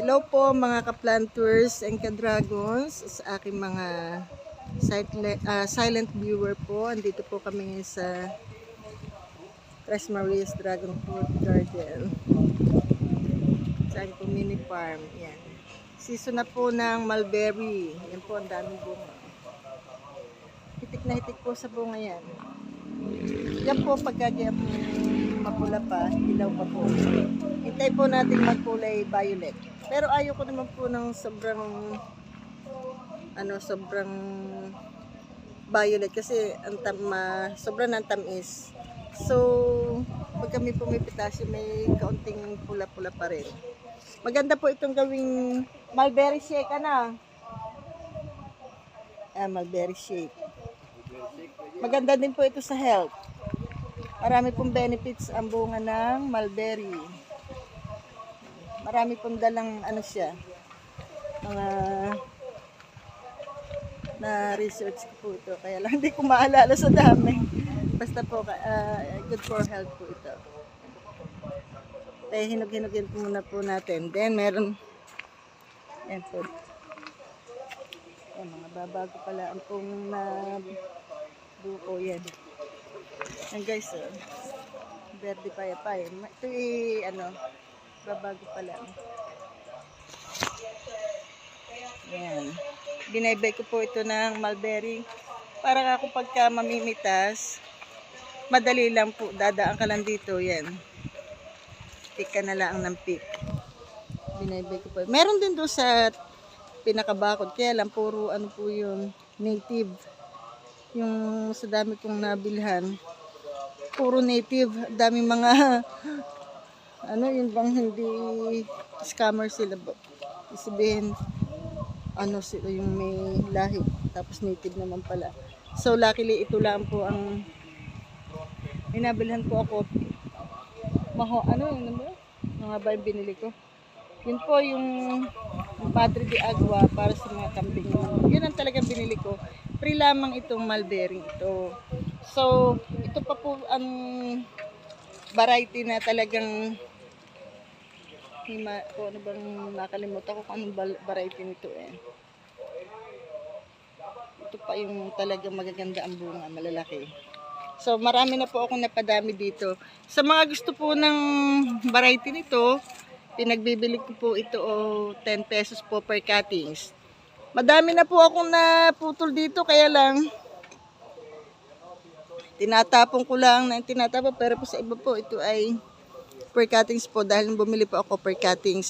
Hello po mga ka-planters and ka-dragons sa aking mga silent viewer po. Andito po kami sa Tres Marias Dragon Fruit Garden. Sa aking po mini farm. Yan. Season na po ng mulberry. Yan po ang daming bunga. Hitik na hitik po sa bunga yan. Yan po pagkagaya po mapula pa, ilaw pa po. Hintay po natin magkulay violet. Pero ayoko naman po ng sobrang violet kasi ang sobrang ng tamis. So, pag kami pumipitas, may kaunting pula-pula pa rin. Maganda po itong gawing mulberry shake, mulberry shake. Maganda din po ito sa health. Marami pong benefits ang bunga ng mulberry. Marami pong dalang mga na research ko po ito. Kaya lang hindi ko maalala sa dami. Basta po, good for health po ito. Kaya hinug-hinugin po muna po natin. Then meron, yan po. Yan, mga babago pala ang pong na buko yan. Yan guys, verde payapay. Ito babago pala. Yan. Binaybay ko po ito ng mulberry. Para ako pagka mamimitas, madali lang po. Dadaan ka lang dito. Yan. Pick ka na lang ng pick. Binaybay ko po. Meron din doon sa pinakabakod. Kaya lang, puro po yun, native. Yung sa dami kong nabilhan, puro native. Daming mga yun bang hindi scammer sila ba? Sabihin sila yung may lahi tapos native naman pala. So luckily ito lang po ang binabilhan ko ako. Mga ba yung binili ko? Yun po yung Padre de Agua para sa mga kambing naman. Yun ang talagang binili ko. Free lamang itong mulberry ito. So, ito pa po ang variety na talagang kung ano bang nakalimutan ko kung anong variety nito Ito pa yung talagang magaganda ang bunga, malalaki. So, marami na po akong napadami dito. Sa mga gusto po ng variety nito, pinagbibili ko po ito 10 pesos po per cuttings. Madami na po akong naputol dito, kaya lang tinatapon ko lang pero po sa iba po ito ay per cuttings po dahil bumili po ako per cuttings.